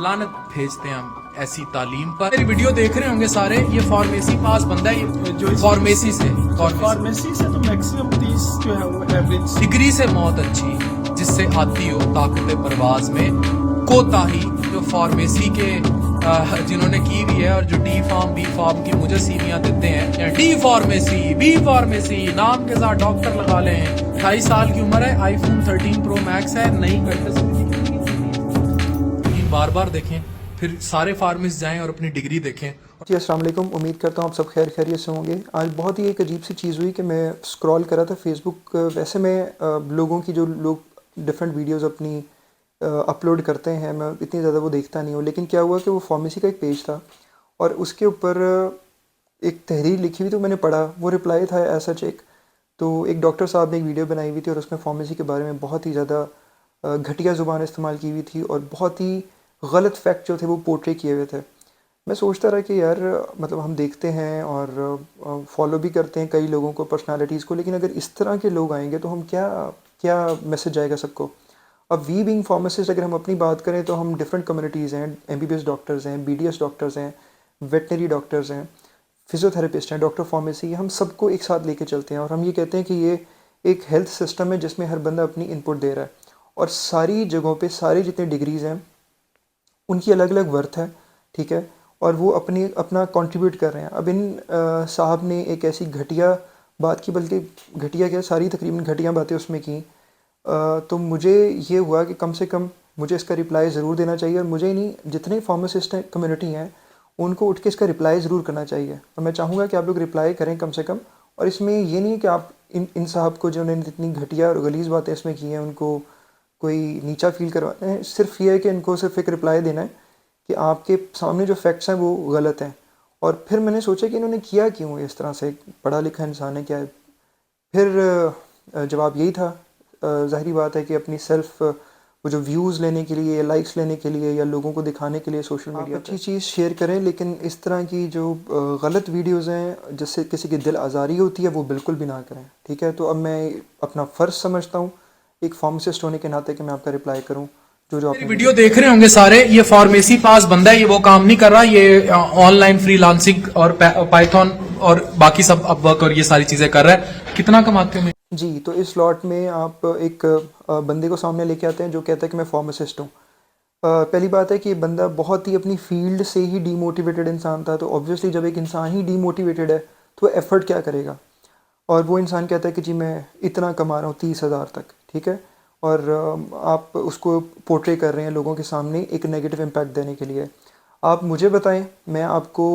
लानत भेजते हैं हम ऐसी तालीम पर। मेरी वीडियो देख रहे होंगे सारे, ये फार्मेसी पास बंदा है, ये जो फार्मेसी से तो मैक्सिमम 30 जो है वो एवरेज डिग्री से मौत अच्छी जिससे आती हो ताकत परवाज में कोताही। जो फार्मेसी के जिन्होंने की हुई है और जो डी फार्म बी फार्म की मुझे सीवियां देते हैं, डी फार्मेसी बी फार्मेसी नाम के साथ डॉक्टर लगा ले हैं। 28 साल की उम्र है, आईफोन 13 प्रो मैक्स है, नई करते बार बार देखें, फिर सारे फार्मेसिस्ट जाएं और अपनी डिग्री देखें। जी अस्सलाम वालेकुम, उम्मीद करता हूँ आप सब खैर खैरियत से होंगे। आज बहुत ही एक अजीब सी चीज़ हुई कि मैं स्क्रॉल कर रहा था फेसबुक। वैसे मैं लोगों की जो लोग डिफरेंट वीडियोस अपनी अपलोड करते हैं, मैं इतनी ज़्यादा वो देखता नहीं हूँ, लेकिन क्या हुआ कि वो फार्मेसी का एक पेज था और उसके ऊपर एक तहरीर लिखी हुई, तो मैंने पढ़ा, वो रिप्लाई था ऐसा चेक। तो एक डॉक्टर साहब ने एक वीडियो बनाई हुई थी और उसमें फार्मेसी के बारे में बहुत ही ज़्यादा घटिया ज़ुबान इस्तेमाल की हुई थी और बहुत ही गलत फैक्ट जो थे वो पोर्ट्रे किए हुए थे। मैं सोचता रहा कि यार मतलब हम देखते हैं और फॉलो भी करते हैं कई लोगों को, पर्सनालिटीज़ को, लेकिन अगर इस तरह के लोग आएंगे तो हम क्या क्या मैसेज आएगा सबको। अब वी बीइंग फार्मासिस्ट अगर हम अपनी बात करें तो हम डिफरेंट कम्युनिटीज़ हैं, एमबीबीएस डॉक्टर्स हैं, बीडीएस डॉक्टर्स हैं, वेटनरी डॉक्टर्स हैं, फिजियोथेरेपिस्ट हैं, डॉक्टर फार्मेसी, हम सबको एक साथ लेके चलते हैं और हम ये कहते हैं कि ये एक हेल्थ सिस्टम है जिसमें हर बंदा अपनी इनपुट दे रहा है और सारी जगहों पे सारे जितने डिग्रीज़ हैं उनकी अलग अलग वर्थ है, ठीक है, और वो अपना कंट्रीब्यूट कर रहे हैं। अब इन साहब ने एक ऐसी घटिया बात की, बल्कि घटिया क्या, सारी तकरीबन घटिया बातें उसमें की। तो मुझे ये हुआ कि कम से कम मुझे इसका रिप्लाई ज़रूर देना चाहिए और मुझे ही नहीं, जितने फार्मासिस्ट हैं कम्युनिटी हैं उनको उठ के इसका रिप्लाई ज़रूर करना चाहिए और मैं चाहूँगा कि आप लोग रिप्लाई करें कम से कम। और इसमें ये नहीं कि आप इन साहब को जिन्होंने इतनी घटिया और गलीज़ बातें इसमें की हैं उनको कोई नीचा फील करवाना है। सिर्फ ये है कि इनको सिर्फ एक रिप्लाई देना है कि आपके सामने जो फैक्ट्स हैं वो गलत हैं। और फिर मैंने सोचा कि इन्होंने किया क्यों इस तरह से, पढ़ा लिखा इंसान है क्या है। फिर जवाब यही था, ज़ाहिरी बात है कि अपनी सेल्फ वो जो व्यूज़ लेने के लिए या लाइक्स लेने के लिए या लोगों को दिखाने के लिए सोशल मीडिया अच्छी चीज़ शेयर करें, लेकिन इस तरह की जो गलत वीडियोज़ हैं जिससे किसी की दिल आज़ारी होती है वो बिल्कुल भी ना करें, ठीक है। तो अब मैं अपना फ़र्ज़ समझता हूँ एक फार्मासिस्ट होने के नाते कि मैं आपका रिप्लाई करूँ। जो मेरी वीडियो देख रहे होंगे सारे, ये फार्मेसी पास बंदा है, ये वो काम नहीं कर रहा, ये ऑनलाइन फ्रीलांसिंग और पाइथन और बाकी सब अपवर्क और ये सारी चीजें कर रहा है। कितना कमाते हो? जी, तो इस स्लॉट में आप एक बंदे को सामने लेके आते हैं जो कहता है कि मैं फार्मासिस्ट हूँ। पहली बात है कि ये बंदा बहुत ही अपनी फील्ड से ही डीमोटिवेटेड इंसान था, तो ऑब्वियसली जब एक इंसान ही डीमोटिवेटेड है तो एफर्ट क्या करेगा। और वो इंसान कहता है कि जी मैं इतना कमा रहा हूँ 30,000 तक, ठीक है, और आप उसको पोर्ट्रे कर रहे हैं लोगों के सामने एक नेगेटिव इम्पैक्ट देने के लिए। आप मुझे बताएं, मैं आपको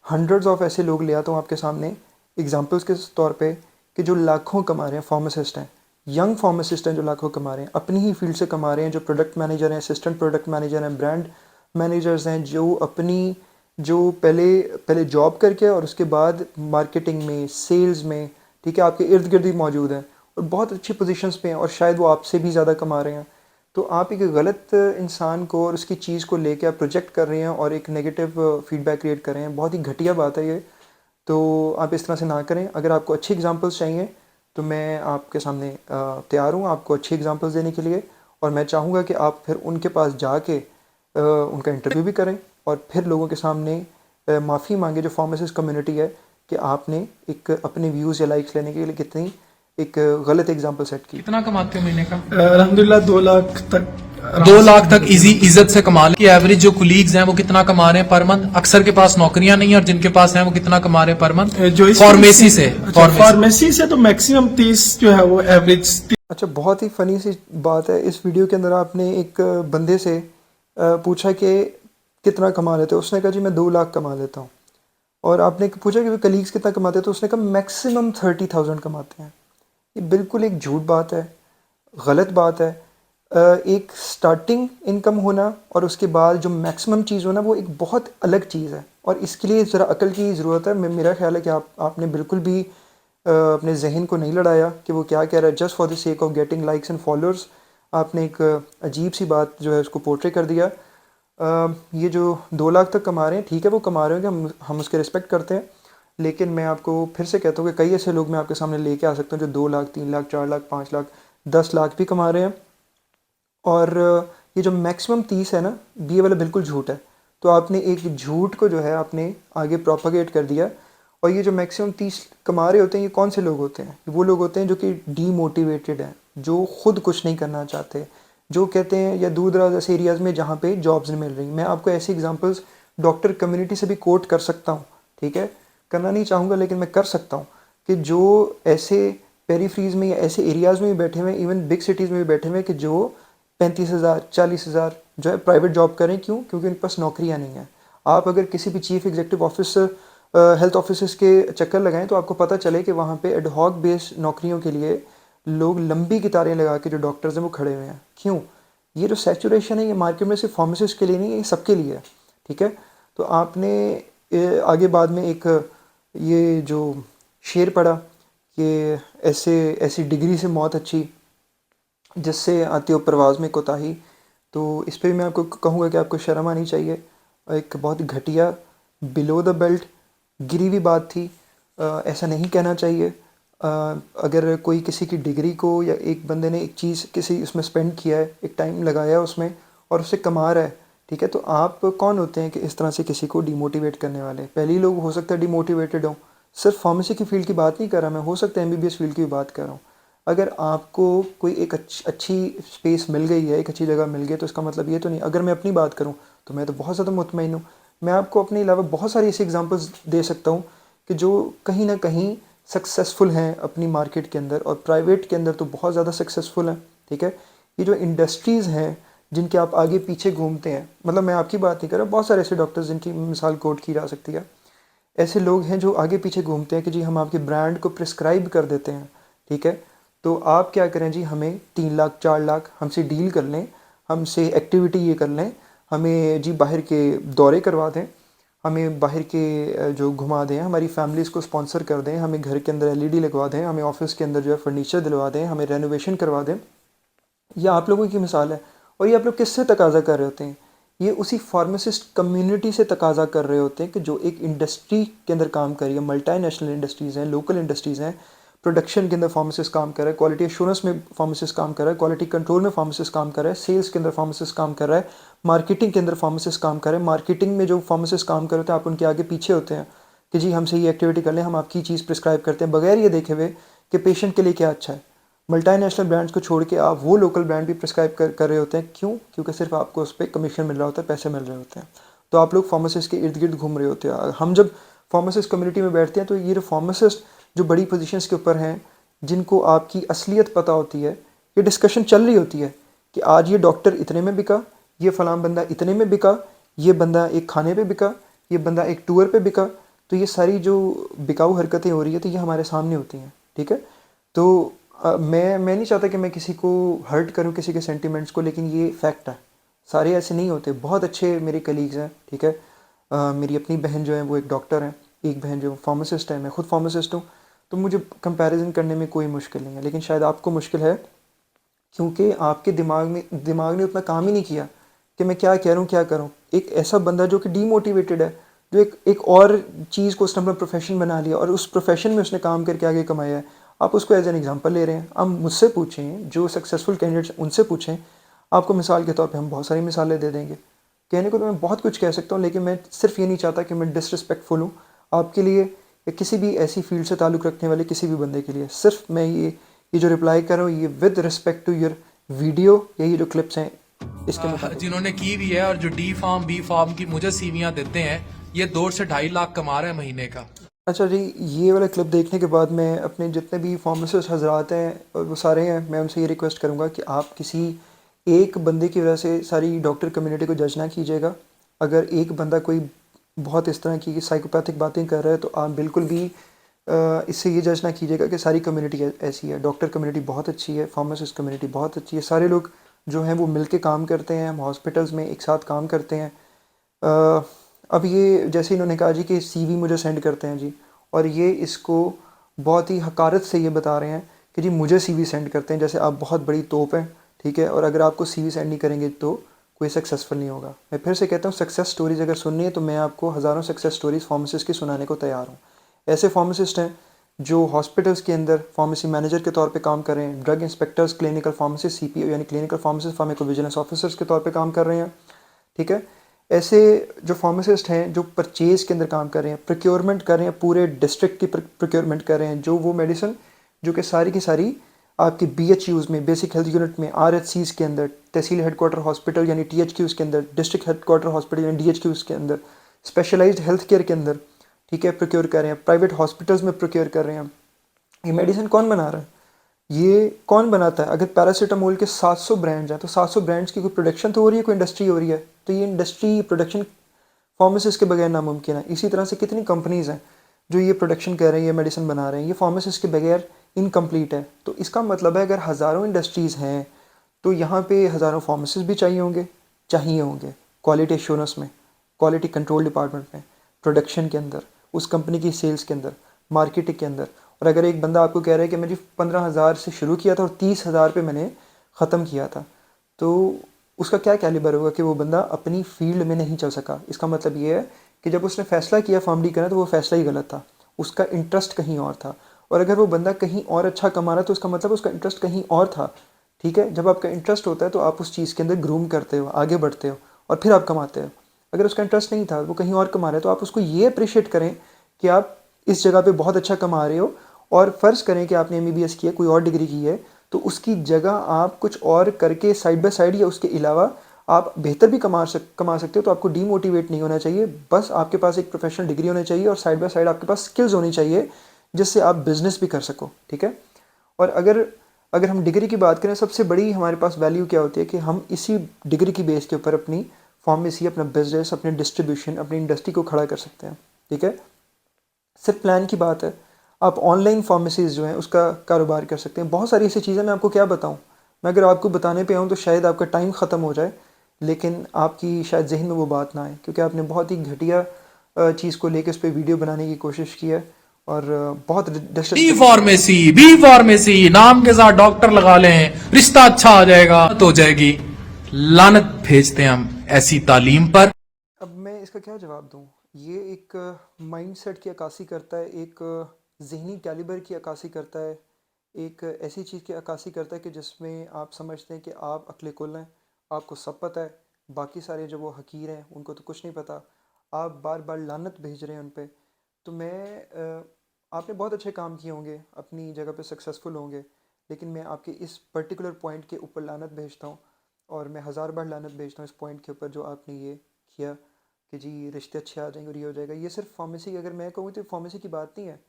हंड्रेड्स ऑफ ऐसे लोग ले आता हूँ आपके सामने एग्जांपल्स के तौर पे कि जो लाखों कमा रहे हैं, फार्मासिस्ट हैं, यंग फार्मासिस्ट हैं जो लाखों कमा रहे हैं, अपनी ही फील्ड से कमा रहे हैं, जो प्रोडक्ट मैनेजर हैं, असिस्टेंट प्रोडक्ट मैनेजर हैं, ब्रांड मैनेजर्स हैं, जो अपनी जो पहले जॉब करके और उसके बाद मार्केटिंग में, सेल्स में, ठीक है, आपके इर्द गिर्द ही मौजूद हैं और बहुत अच्छी पोजीशंस पे हैं और शायद वो आपसे भी ज़्यादा कमा रहे हैं। तो आप एक गलत इंसान को और उसकी चीज़ को लेके आप प्रोजेक्ट कर रहे हैं और एक नेगेटिव फीडबैक क्रिएट कर रहे हैं। बहुत ही घटिया बात है ये, तो आप इस तरह से ना करें। अगर आपको अच्छी एग्जांपल्स चाहिए तो मैं आपके सामने तैयार हूँ आपको अच्छी एग्जांपल्स देने के लिए, और मैं चाहूँगा कि आप फिर उनके पास जाके उनका इंटरव्यू भी करें और फिर लोगों के सामने माफ़ी मांगे, जो फार्मासिस्ट कम्युनिटी है, कि आपने एक अपने व्यूज़ या लाइक्स लेने के लिए कितनी एक गलत एग्जांपल सेट की। कितना कमाते हो महीने का? अल्हम्दुलिल्लाह 2 लाख तक, 2 लाख तक इजी इज्जत से कमा ले। एवरेज जो कुलीग्स हैं वो कितना कमा रहे हैं पर मंथ? अक्सर के पास नौकरियां नहीं है और जिनके पास हैं वो कितना कमा रहे हैं पर मंथ? जो फार्मेसी से फार्मेसी से तो मैक्सिमम 30 जो है वो एवरेज। अच्छा, बहुत ही फ़नी सी बात है, इस वीडियो के अंदर आपने एक बंदे से पूछा कि कितना कमा लेते हो, उसने कहा जी मैं 2 लाख कमा लेता हूँ। और आपने पूछा कि कलीग्स कितना कमाते हैं, तो उसने कहा मैक्सिमम 30,000 कमाते हैं। ये बिल्कुल एक झूठ बात है, गलत बात है। एक स्टार्टिंग इनकम होना और उसके बाद जो मैक्सिमम चीज़ होना वो एक बहुत अलग चीज़ है और इसके लिए ज़रा अकल की ज़रूरत है। मेरा ख्याल है कि आपने बिल्कुल भी अपने जहन को नहीं लड़ाया कि वो क्या कह रहा है, just for the sake of getting likes and followers. आपने एक अजीब सी बात जो है उसको पोर्ट्रे कर दिया। ये जो 2 लाख तक कमा रहे हैं, ठीक है, वो कमा रहे हैं, हम उसके रिस्पेक्ट करते हैं, लेकिन मैं आपको फिर से कहता हूँ कि कई ऐसे लोग मैं आपके सामने लेके आ सकता हूँ जो 2 लाख, 3 लाख, 4 लाख, 5 लाख, 10 लाख भी कमा रहे हैं। और ये जो मैक्सिमम 30 है ना, ये वाला बिल्कुल झूठ है। तो आपने एक झूठ को जो है आपने आगे प्रोपागेट कर दिया। और ये जो मैक्सिमम 30 कमा रहे होते हैं, ये कौन से लोग होते हैं? वो लोग होते हैं जो कि डीमोटिवेटेड हैं, जो खुद कुछ नहीं करना चाहते, जो कहते हैं या दूर दराज ऐसे एरियाज़ में जहाँ पे जॉब्स नहीं मिल रही। मैं आपको ऐसी एग्जांपल्स डॉक्टर कम्युनिटी से भी कोट कर सकता हूँ, ठीक है, करना नहीं चाहूँगा लेकिन मैं कर सकता हूँ, कि जो ऐसे पेरीफ्रीज में या ऐसे एरियाज़ में भी बैठे हुए हैं, इवन बिग सिटीज़ में भी बैठे हुए हैं, कि जो 35,000 40,000 जो है प्राइवेट जॉब करें। क्यों? क्योंकि उनके पास नौकरियाँ नहीं हैं। आप अगर किसी भी chief executive officer health officers के चक्कर लगाएं तो आपको पता चले कि वहाँ पे एडहॉक बेस्ड नौकरियों के लिए लोग लंबी कतारें लगा के जो डॉक्टर्स हैं वो खड़े हुए हैं। क्यों? ये जो सैचुरेशन है ये मार्केट में सिर्फ फार्मासिस्ट के लिए नहीं है, ये सबके लिए है, ठीक है। तो आपने आगे बाद में एक ये जो शेर पढ़ा कि ऐसी डिग्री से मौत अच्छी जिससे आती हो परवाज़ में कोताही। तो इस पे भी मैं आपको कहूँगा कि आपको शर्म आनी चाहिए। एक बहुत घटिया बिलो द बेल्ट गिरी हुई बात थी। ऐसा नहीं कहना चाहिए। अगर कोई किसी की डिग्री को या एक बंदे ने एक चीज़ किसी उसमें स्पेंड किया है, एक टाइम लगाया है उसमें और उससे कमा रहा है, ठीक है, तो आप कौन होते हैं कि इस तरह से किसी को डिमोटिवेट करने वाले? पहले ही लोग हो सकता है डिमोटिवेटेड हों। सिर्फ फार्मेसी की फील्ड की बात नहीं कर रहा मैं, हो सकता है एमबीबीएस फील्ड की भी बात कर रहा हूँ। अगर आपको कोई एक अच्छी स्पेस मिल गई है, एक अच्छी जगह मिल गई, तो इसका मतलब ये तो नहीं। अगर मैं अपनी बात करूँ तो मैं तो बहुत ज़्यादा मुतमईन हूँ। मैं आपको अपने अलावा बहुत सारी ऐसी एग्जांपल्स दे सकता हूँ कि जो कहीं ना कहीं सक्सेसफुल हैं अपनी मार्केट के अंदर, और प्राइवेट के अंदर तो बहुत ज़्यादा सक्सेसफुल हैं, ठीक है। ये जो इंडस्ट्रीज़ हैं जिनके आप आगे पीछे घूमते हैं, मतलब मैं आपकी बात नहीं कर रहा, बहुत सारे ऐसे डॉक्टर्स जिनकी मिसाल कोट की जा सकती है। ऐसे लोग हैं जो आगे पीछे घूमते हैं कि जी हम आपके ब्रांड को प्रिस्क्राइब कर देते हैं, ठीक है। तो आप क्या करें जी, हमें 3 लाख 4 लाख हमसे डील कर लें, हमसे एक्टिविटी ये कर लें, हमें जी बाहर के दौरे करवा दें, हमें बाहर के जो घुमा दें, हमारी फैमिलीज़ को स्पॉन्सर कर दें, हमें घर के अंदर एलईडी लगवा दें, हमें ऑफिस के अंदर जो है फर्नीचर दिलवा दें, हमें रेनोवेशन करवा दें। ये आप लोगों की मिसाल है। और ये आप लोग किससे तकाजा कर रहे होते हैं? ये उसी फार्मासिस्ट कम्युनिटी से तकाजा कर रहे होते हैं कि जो एक इंडस्ट्री के अंदर काम कर रही है। मल्टीनेशनल इंडस्ट्रीज़ हैं, लोकल इंडस्ट्रीज़ हैं, प्रोडक्शन के अंदर फार्मासिस्ट काम कर रहा है, क्वालिटी एश्योरेंस में फार्मासिस्ट काम कर रहा है, क्वालिटी कंट्रोल में फार्मासिस्ट काम कर रहा है, सेल्स के अंदर फार्मासिस्ट काम कर रहा है, मार्केटिंग के अंदर फार्मासिस्ट काम कर रहे हैं। मार्केटिंग में जो फार्मासिस्ट काम कर रहे होते हैं, आप उनके आगे पीछे होते हैं कि जी हमसे ये एक्टिविटी कर लें, हम आपकी चीज़ प्रिस्क्राइब करते हैं, बगैर ये देखे हुए कि पेशेंट के लिए क्या अच्छा है। मल्टीनेशनल ब्रांड्स को छोड़ के आप वो लोकल ब्रांड भी प्रिस्क्राइब कर रहे होते हैं। क्यों? क्योंकि सिर्फ आपको उस पर कमीशन मिल रहा होता है, पैसे मिल रहे होते हैं। तो आप लोग फार्मासिस्ट के इर्द गिर्द घूम रहे होते हैं। हम जब फार्मासिस्ट कम्युनिटी में बैठते हैं तो ये फार्मासिस्ट जो बड़ी पोजीशंस के ऊपर हैं, जिनको आपकी असलियत पता होती है, ये डिस्कशन चल रही होती है कि आज ये डॉक्टर इतने में बिका, ये फ़लाँ बंदा इतने में बिका, ये बंदा एक खाने पे बिका, ये बंदा एक टूर पे बिका। तो ये सारी जो बिकाऊ हरकतें हो रही है तो ये हमारे सामने होती हैं, ठीक है। तो मैं नहीं चाहता कि मैं किसी को हर्ट करूं, किसी के सेंटिमेंट्स को, लेकिन ये फैक्ट है। सारे ऐसे नहीं होते। बहुत अच्छे मेरे कलीग्स हैं, ठीक है। मेरी अपनी बहन जो है वो एक डॉक्टर हैं, एक बहन जो फार्मासिस्ट है, मैं खुद फार्मासिस्ट हूँ। तो मुझे कंपैरिजन करने में कोई मुश्किल नहीं है, लेकिन शायद आपको मुश्किल है क्योंकि आपके दिमाग ने उतना काम ही नहीं किया कि मैं क्या कह रहा हूँ क्या करूँ। एक ऐसा बंदा जो कि डीमोटिवेटेड है, जो एक और चीज़ को उसने अपना प्रोफेशन बना लिया और उस प्रोफेशन में उसने काम करके आगे कमाया है, आप उसको एज एन एग्जांपल ले रहे हैं। आप मुझसे पूछें, जो सक्सेसफुल कैंडिडेट्स उनसे पूछें, आपको मिसाल के तौर पे हम बहुत सारी मिसालें दे देंगे। कहने को तो मैं बहुत कुछ कह सकता हूँ, लेकिन मैं सिर्फ ये नहीं चाहता कि मैं डिसरिस्पेक्टफुल हूँ आपके लिए या किसी भी ऐसी फील्ड से ताल्लुक़ रखने वाले किसी भी बंदे के लिए। सिर्फ मैं ये जो रिप्लाई कर रहा हूँ ये with respect to your video या ये जो क्लिप्स हैं इसके मुताबिक। जिन्होंने की हुई है और जो डी फार्म बी फार्म की मुझे सीवियां देते हैं, ये 2 से 2.5 लाख कमा रहे हैं महीने का। अच्छा जी, ये वाला क्लिप देखने के बाद मैं अपने जितने भी फार्मासिस्ट हजरात हैं और वो सारे हैं, मैं उनसे ये रिक्वेस्ट करूँगा कि आप किसी एक बंदे की वजह से सारी डॉक्टर कम्युनिटी को जज ना कीजिएगा। अगर एक बंदा कोई बहुत इस तरह की साइकोपैथिक बातें कर रहा है तो आप बिल्कुल भी इससे ये जज ना कीजिएगा कि सारी कम्युनिटी ऐसी है। डॉक्टर कम्युनिटी बहुत अच्छी है, फार्मासिस्ट कम्युनिटी बहुत अच्छी है, सारे लोग जो हैं वो मिल के काम करते हैं, हम हॉस्पिटल्स में एक साथ काम करते हैं। अब ये जैसे इन्होंने कहा जी कि सीवी मुझे सेंड करते हैं जी, और ये इसको बहुत ही हकारत से ये बता रहे हैं कि जी मुझे सीवी सेंड करते हैं, जैसे आप बहुत बड़ी तोप हैं, ठीक है। और अगर आपको सीवी सेंड नहीं करेंगे तो कोई सक्सेसफुल नहीं होगा। मैं फिर से कहता हूँ, सक्सेस स्टोरीज़ अगर सुननी है तो मैं आपको हज़ारों सक्सेस स्टोरीज़ फार्मासिस्ट की सुनाने को तैयार हूँ। ऐसे फार्मासिस्ट हैं जो हॉस्पिटल्स के अंदर फार्मेसी मैनेजर के तौर पे काम कर रहे हैं, drug inspectors, clinical pharmacist, CPO यानी क्लिनिकल फार्मासिस्ट, फार्माकोविजिलेंस ऑफिसर्स के तौर पे काम कर रहे हैं, ठीक है। ऐसे जो फार्मासिस्ट हैं जो परचेज के अंदर काम कर रहे हैं, प्रोक्योरमेंट कर रहे हैं, पूरे डिस्ट्रिक्ट की प्रोक्योरमेंट कर रहे हैं, जो वो मेडिसिन जो कि सारी की सारी आपकी BHUs में, बेसिक हेल्थ यूनिट में, RHCs के अंदर, तहसील हेडक्वार्टर हॉस्पिटल यानी THQs के अंदर, डिस्ट्रिक्ट हेडक्वार्टर हॉस्पिटल यानी DHQs के अंदर, स्पेशलाइज्ड हेल्थ केयर के अंदर, ठीक है, प्रोक्योर कर रहे हैं, प्राइवेट हॉस्पिटल्स में प्रोक्योर कर रहे हैं। ये मेडिसिन कौन बना रहा है? ये कौन बनाता है? अगर पैरासीटामोल के 700 ब्रांड्स हैं तो 700 ब्रांड्स की कोई प्रोडक्शन तो हो रही है, कोई इंडस्ट्री हो रही है, तो ये इंडस्ट्री प्रोडक्शन फार्मासिस्ट के बगैर नामुमकिन है। इसी तरह से कितनी कंपनीज़ हैं जो ये प्रोडक्शन कर रहे हैं, ये मेडिसिन बना रहे हैं, ये फार्मासिस्ट के बगैर इनकम्प्लीट है। तो इसका मतलब है अगर हज़ारों इंडस्ट्रीज़ हैं तो यहाँ पे हज़ारों फार्मासिस्ट भी चाहिए होंगे क्वालिटी एश्योरेंस में, क्वालिटी कंट्रोल डिपार्टमेंट में, प्रोडक्शन के अंदर, उस कंपनी की सेल्स के अंदर, मार्केटिंग के अंदर। और अगर एक बंदा आपको कह रहा है कि मैं जी 15,000 से शुरू किया था और 30,000 पे मैंने ख़त्म किया था, तो उसका क्या कैलिबर होगा कि वो बंदा अपनी फील्ड में नहीं चल सका। इसका मतलब ये है कि जब उसने फ़ैसला किया फार्मडी करना तो वो फ़ैसला ही गलत था, उसका इंटरेस्ट कहीं और था। और अगर वो बंदा कहीं और अच्छा कमा रहा है तो उसका मतलब उसका इंटरेस्ट कहीं और था, ठीक है। जब आपका इंटरेस्ट होता है तो आप उस चीज़ के अंदर ग्रूम करते हो, आगे बढ़ते हो और फिर आप कमाते हो। अगर उसका इंटरेस्ट नहीं था, वो कहीं और कमा रहा है, तो आप उसको ये अप्रिशिएट करें कि आप इस जगह पे बहुत अच्छा कमा रहे हो, और फ़र्ज़ करें कि आपने MBBS किया, कोई और डिग्री की है, तो उसकी जगह आप कुछ और करके साइड बाय साइड या उसके अलावा आप बेहतर भी कमा सकते हो। तो आपको डीमोटिवेट नहीं होना चाहिए, बस आपके पास एक प्रोफेशनल डिग्री होनी चाहिए और साइड बाय साइड आपके पास स्किल्स होनी चाहिए जिससे आप बिज़नेस भी कर सको, ठीक है। और अगर अगर हम डिग्री की बात करें, सबसे बड़ी हमारे पास वैल्यू क्या होती है कि हम इसी डिग्री की बेस के ऊपर अपनी फार्मेसी, अपना बिजनेस, अपने डिस्ट्रीब्यूशन, अपनी इंडस्ट्री को खड़ा कर सकते हैं, ठीक है। सिर्फ प्लान की बात है, आप ऑनलाइन फार्मेसीज जो हैं उसका कारोबार कर सकते हैं। बहुत सारी ऐसी चीज़ें, मैं आपको क्या बताऊं, मैं अगर आपको बताने पे आऊँ तो शायद आपका टाइम ख़त्म हो जाए, लेकिन आपकी शायद जहन में वो बात ना आए, क्योंकि आपने बहुत ही घटिया चीज़ को लेकर उस पर वीडियो बनाने की कोशिश की है और बहुत D disrespect. Pharmacy, B pharmacy, नाम के साथ डॉक्टर लगा लें, रिश्ता अच्छा आ जाएगा, तो हो जाएगी। लानत भेजते हैं हम ऐसी तालीम पर। अब मैं इसका क्या जवाब दूँ? ये एक माइंडसेट की अक्कासी करता है, एक ज़हनी कैलिबर की अक्कासी करता है, एक ऐसी चीज़ की अक्कासी करता है कि जिसमें आप समझते हैं कि आप अक्ल कुल हैं, आपको सब पता है, बाकी सारे जो वो हकीर हैं उनको तो कुछ नहीं पता, आप बार बार लानत भेज रहे हैं उन पे। तो आपने बहुत अच्छे काम किए होंगे, अपनी जगह पे सक्सेसफुल होंगे, लेकिन मैं आपके इस पर्टिकुलर पॉइंट के ऊपर लानत भेजता हूँ, और मैं हज़ार बार लानत भेजता हूँ इस पॉइंट के ऊपर जो आपने ये किया कि जी रिश्ते अच्छे आ जाएंगे और ये हो जाएगा। ये सिर्फ फार्मेसी की, अगर मैं कहूँ तो फार्मेसी की बात नहीं है,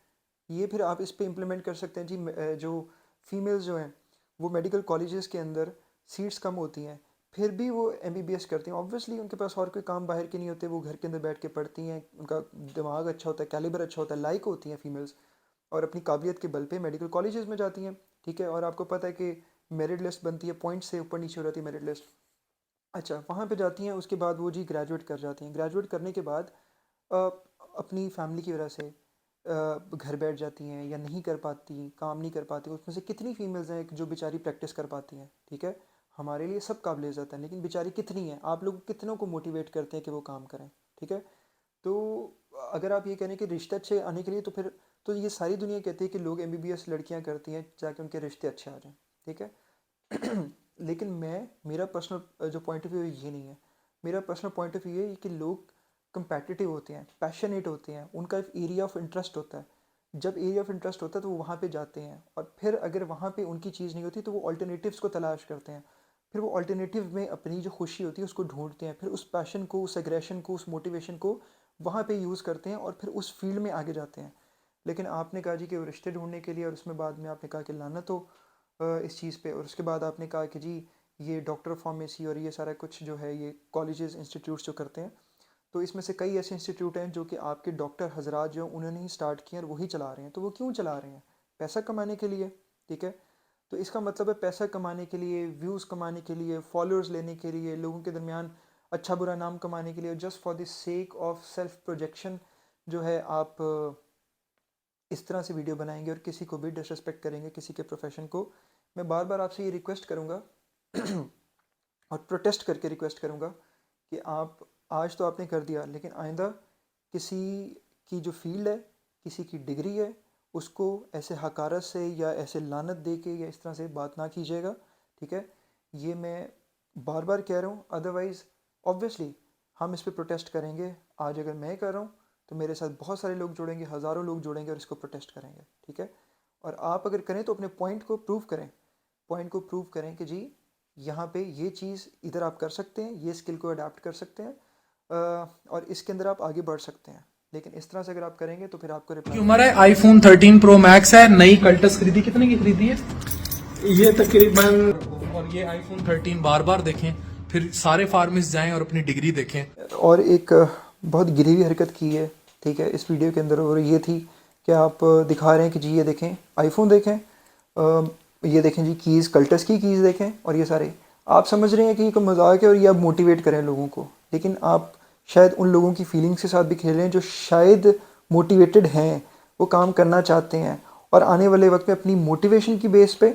ये फिर आप इस पे इम्प्लीमेंट कर सकते हैं जी। जो फीमेल्स जो हैं वो मेडिकल कॉलेजेस के अंदर सीट्स कम होती हैं, फिर भी वो MBBS करती हैं। ऑब्वियसली उनके पास और कोई काम बाहर के नहीं होते, वो घर के अंदर बैठ के पढ़ती हैं, उनका दिमाग अच्छा होता है, कैलिबर अच्छा होता है, लाइक होती हैं फीमेल्स, और अपनी काबिलियत के बल पे मेडिकल कॉलेजेस में जाती हैं, ठीक है। और आपको पता है कि मेरिट लिस्ट बनती है, पॉइंट से ऊपर नीचे हो जाती है मेरिट लिस्ट। अच्छा, वहाँ पे जाती हैं, उसके बाद वो जी ग्रेजुएट कर जाती हैं। ग्रेजुएट करने के बाद अ, अपनी फैमिली की वजह से घर बैठ जाती हैं या नहीं कर पाती, काम नहीं कर पाती। उसमें से कितनी फीमेल्स हैं जो बेचारी प्रैक्टिस कर पाती हैं, ठीक है। हमारे लिए सब काबिल इज़्ज़त है, लेकिन बेचारी कितनी हैं? आप लोग कितनों को मोटिवेट करते हैं कि वो काम करें, ठीक है। तो अगर आप ये कह रहे हैं कि रिश्ते अच्छे आने के लिए, तो फिर तो ये सारी दुनिया कहती है कि लोग MBBS लड़कियां करती हैं जाके उनके रिश्ते अच्छे आ जाएं, ठीक है। लेकिन मेरा पर्सनल जो पॉइंट ऑफ व्यू ये नहीं है। मेरा पर्सनल पॉइंट ऑफ व्यू ये है कि लोग कंपेटिटिव होते हैं, पैशनेट होते हैं, उनका एक एरिया ऑफ इंटरेस्ट होता है। जब एरिया ऑफ इंटरेस्ट होता है तो वो वहाँ पे जाते हैं, और फिर अगर वहाँ पे उनकी चीज़ नहीं होती तो वो ऑल्टरनेटिव्स को तलाश करते हैं। फिर वो ऑल्टरनेटिव में अपनी जो खुशी होती है उसको ढूंढते हैं, फिर उस पैशन को, उस एग्रेशन को, उस मोटिवेशन को वहाँ पे यूज़ करते हैं और फिर उस फील्ड में आगे जाते हैं। लेकिन आपने कहा जी कि वो रिश्ते ढूंढने के लिए, और उसमें बाद में आपने कहा कि लानत हो इस चीज़ पे, और उसके बाद आपने कहा कि जी ये डॉक्टर फार्मेसी और ये सारा कुछ जो है ये कॉलेजेस इंस्टीट्यूट्स जो करते हैं, तो इसमें से कई ऐसे इंस्टीट्यूट हैं जो कि आपके डॉक्टर हजरात जो उन्होंने ही स्टार्ट किए और वही चला रहे हैं। तो वो क्यों चला रहे हैं? पैसा कमाने के लिए, ठीक है। तो इसका मतलब है पैसा कमाने के लिए, व्यूज़ कमाने के लिए, फॉलोअर्स लेने के लिए, लोगों के दरमियान अच्छा बुरा नाम कमाने के लिए, just for the sake of self projection जो है आप इस तरह से वीडियो बनाएंगे और किसी को भी डिसरिस्पेक्ट करेंगे, किसी के प्रोफेशन को। मैं बार बार आपसे ये रिक्वेस्ट करूँगा और प्रोटेस्ट करके रिक्वेस्ट करूँगा कि आप, आज तो आपने कर दिया, लेकिन आइंदा किसी की जो फील्ड है, किसी की डिग्री है, उसको ऐसे हकारत से या ऐसे लानत दे के या इस तरह से बात ना कीजिएगा, ठीक है। ये मैं बार बार कह रहा हूँ, अदरवाइज़ ऑब्वियसली हम इस पे प्रोटेस्ट करेंगे। आज अगर मैं कर रहा हूँ तो मेरे साथ बहुत सारे लोग जुड़ेंगे, हज़ारों लोग जुड़ेंगे और इसको प्रोटेस्ट करेंगे, ठीक है। और आप अगर करें तो अपने पॉइंट को प्रूव करें कि जी यहाँ पे ये चीज़ इधर आप कर सकते हैं, ये स्किल को अडाप्ट कर सकते हैं और इसके अंदर आप आगे बढ़ सकते हैं। लेकिन इस तरह से अगर आप करेंगे तो फिर आपको की रिप्लाई उम्र है, आईफोन 13 प्रो मैक्स है, नई कल्टस खरीदी, कितने की खरीदी है? ये तकरीबन और ये आईफोन 13 बार बार देखें, फिर सारे फार्मिस जाएं और अपनी डिग्री देखें। और एक बहुत गिरी हुई हरकत की है, ठीक है, इस वीडियो के अंदर, और ये थी कि आप दिखा रहे हैं कि जी ये देखें आईफोन देखें, ये देखें जी कीज़, कल्टस की कीज़ देखें, और ये सारे आप समझ रहे हैं कि ये कोई मजाक है और ये आप मोटिवेट करें लोगों को। लेकिन आप शायद उन लोगों की फीलिंग्स के साथ भी खेल रहे हैं जो शायद मोटिवेटेड हैं, वो काम करना चाहते हैं और आने वाले वक्त में अपनी मोटिवेशन की बेस पे,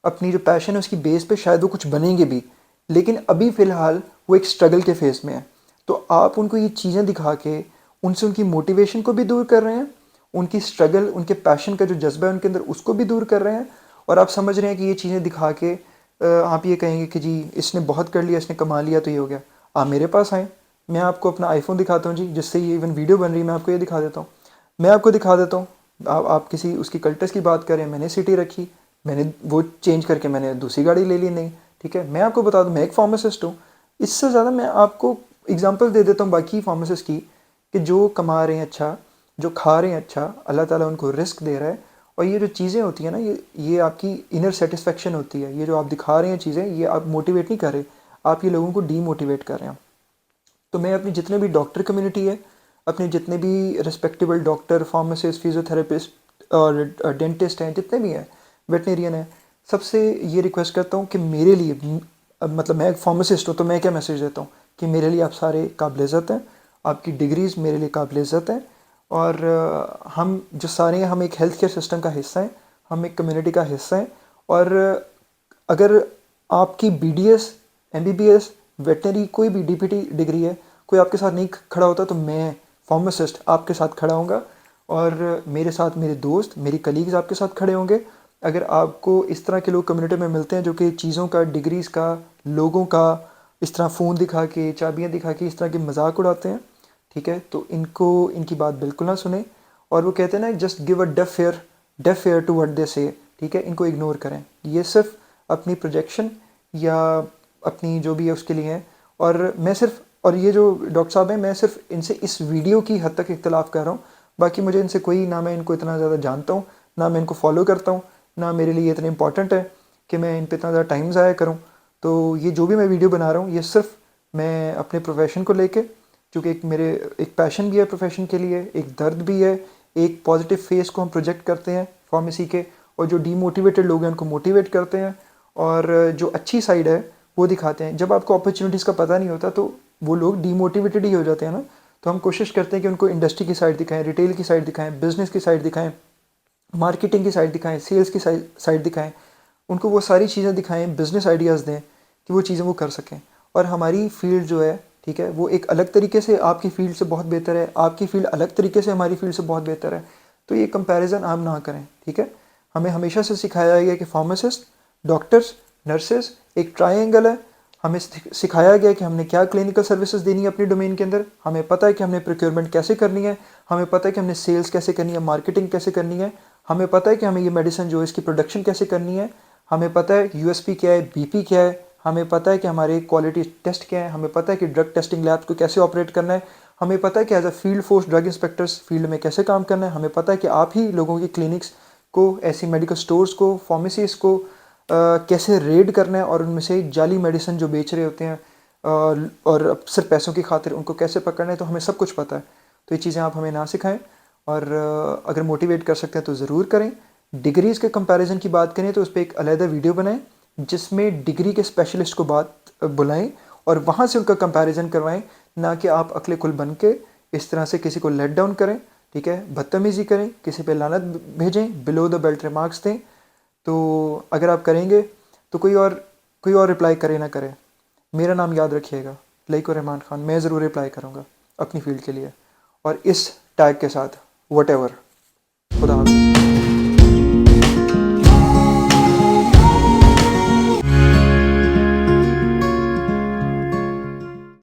अपनी जो पैशन है उसकी बेस पे शायद वो कुछ बनेंगे भी। लेकिन अभी फ़िलहाल वो एक स्ट्रगल के फेस में है। तो आप उनको ये चीज़ें दिखा के उनसे उनकी मोटिवेशन को भी दूर कर रहे हैं, उनकी स्ट्रगल, उनके पैशन का जो जज्बा है उनके अंदर उसको भी दूर कर रहे हैं। और आप समझ रहे हैं कि ये चीज़ें दिखा के आप ये कहेंगे कि जी इसने बहुत कर लिया, इसने कमा लिया तो ये हो गया। आप मेरे पास आएँ, मैं आपको अपना आईफोन दिखाता हूँ जी, जिससे ये इवन वीडियो बन रही है, मैं आपको ये दिखा देता हूँ। मैं आपको दिखा देता हूँ, आप किसी उसकी कल्टस की बात करें, मैंने सिटी रखी, मैंने वो चेंज करके मैंने दूसरी गाड़ी ले ली, नहीं, ठीक है। मैं आपको बता दूँ, मैं एक फार्मासिस्ट हूँ। इससे ज़्यादा मैं आपको एग्जांपल दे देता हूँ बाकी फार्मासिस्ट की, कि जो कमा रहे हैं अच्छा, जो खा रहे हैं अच्छा, अल्लाह ताला उनको रिस्क दे रहा है। और ये जो चीज़ें होती हैं ना, ये आपकी इनर सेटिस्फेक्शन होती है। ये जो आप दिखा रहे हैं चीज़ें, ये आप मोटिवेट नहीं कर रहे, आप ये लोगों को डीमोटिवेट कर रहे हैं। तो मैं अपनी जितने भी डॉक्टर कम्युनिटी है, अपने जितने भी रिस्पेक्टेबल डॉक्टर, फार्मासिस्ट, फिजियोथेरेपिस्ट और डेंटिस्ट हैं, जितने भी हैं, वेटनेरियन हैं, सबसे ये रिक्वेस्ट करता हूँ कि मेरे लिए, मतलब मैं एक फार्मासिस्ट हूँ तो मैं क्या मैसेज देता हूँ कि मेरे लिए आप सारे काबिल इज़्ज़त हैं, आपकी डिग्रीज़ मेरे लिए काबिल इज़्ज़त हैं। और हम जो सारे हैं, हम एक हेल्थ केयर सिस्टम का हिस्सा हैं, हम एक कम्युनिटी का हिस्सा हैं। और अगर आपकी BDS, MBBS, वेटनरी, कोई भी DPT डिग्री है, कोई आपके साथ नहीं खड़ा होता तो मैं फार्मासिस्ट आपके साथ खड़ा होऊंगा और मेरे साथ मेरे दोस्त, मेरी कलीग्स आपके साथ खड़े होंगे। अगर आपको इस तरह के लोग कम्युनिटी में मिलते हैं जो कि चीज़ों का, डिग्रीज़ का, लोगों का इस तरह फ़ोन दिखा के, चाबियाँ दिखा के इस तरह के मजाक उड़ाते हैं, ठीक है, तो इनको, इनकी बात बिल्कुल ना सुने। और वो कहते हैं ना, just give a deaf ear to what they say, ठीक है, इनको इग्नोर करें। ये सिर्फ अपनी प्रोजेक्शन या अपनी जो भी है उसके लिए है। और मैं सिर्फ, और ये जो डॉक्टर साहब हैं, मैं सिर्फ इनसे इस वीडियो की हद तक इख्तलाफ कर रहा हूँ। बाकी मुझे इनसे कोई, ना मैं इनको इतना ज़्यादा जानता हूँ, ना मैं इनको फॉलो करता हूँ, ना मेरे लिए इतने इंपॉर्टेंट है कि मैं इन पर इतना ज़्यादा टाइम ज़ाया करूँ। तो ये जो भी मैं वीडियो बना रहा हूँ, ये सिर्फ मैं अपने प्रोफेशन को लेके, क्योंकि एक पैशन भी है प्रोफेशन के लिए, एक दर्द भी है, एक पॉजिटिव फेस को हम प्रोजेक्ट करते हैं फार्मेसी के, और जो डीमोटिवेटेड लोग हैं उनको मोटिवेट करते हैं, और जो अच्छी साइड है वो दिखाते हैं। जब आपको अपॉर्चुनिटीज़ का पता नहीं होता तो वो लोग डीमोटिवेटेड ही हो जाते हैं ना। तो हम कोशिश करते हैं कि उनको इंडस्ट्री की साइड दिखाएं, रिटेल की साइड दिखाएं, बिजनेस की साइड दिखाएं, मार्केटिंग की साइड दिखाएं, सेल्स की साइड दिखाएं, उनको वो सारी चीज़ें दिखाएं, बिजनेस आइडियाज़ दें कि वो चीज़ें वो कर सकें। और हमारी फील्ड जो है, ठीक है, वो एक अलग तरीके से आपकी फील्ड से बहुत बेहतर है, आपकी फील्ड अलग तरीके से हमारी फील्ड से बहुत बेहतर है। तो ये कंपैरिजन आप ना करें, ठीक है। हमें हमेशा से सिखाया गया कि फार्मासिस्ट, डॉक्टर्स, नर्सेज एक ट्रायंगल है। हमें सिखाया गया कि हमने क्या क्लिनिकल सर्विसेज देनी है अपनी डोमेन के अंदर, हमें पता है कि हमने प्रोक्योरमेंट कैसे करनी है, हमें पता है कि हमने सेल्स कैसे करनी है, मार्केटिंग कैसे करनी है, हमें पता है कि हमें ये मेडिसिन जो है इसकी प्रोडक्शन कैसे करनी है, हमें पता है USP क्या है, BP क्या है, हमें पता है कि हमारे क्वालिटी टेस्ट क्या है, हमें पता है कि ड्रग टेस्टिंग लैब्स को कैसे ऑपरेट करना है, हमें पता है कि as a field force drug inspectors field में कैसे काम करना है, हमें पता है कि आप ही लोगों की क्लिनिक्स को, ऐसी मेडिकल स्टोर्स को, फार्मेसीज को कैसे रेड करना है और उनमें से जाली मेडिसिन जो बेच रहे होते हैं और सिर्फ पैसों की खातिर उनको कैसे पकड़ना है। तो हमें सब कुछ पता है। तो ये चीज़ें आप हमें ना सिखाएं, और अगर मोटिवेट कर सकते हैं तो ज़रूर करें। डिग्रीज़ के कंपैरिजन की बात करें तो उस पर एक अलग वीडियो बनाएं जिसमें डिग्री के स्पेशलिस्ट को बात बुलाएं और वहाँ से उनका कंपैरिजन करवाएं, ना कि आप अकले कुल बन के इस तरह से किसी को लेट डाउन करें, ठीक है, बदतमीज़ी करें, किसी पे लानत भेजें, बिलो द बेल्ट रिमार्क्स दें। तो अगर आप करेंगे तो कोई और रिप्लाई करे ना करे, मेरा नाम याद रखिएगा, लईको रहमान खान, मैं ज़रूर रिप्लाई करूँगा अपनी फील्ड के लिए, और इस टैग के साथ, वट एवर। खुदा हाफ़िज़।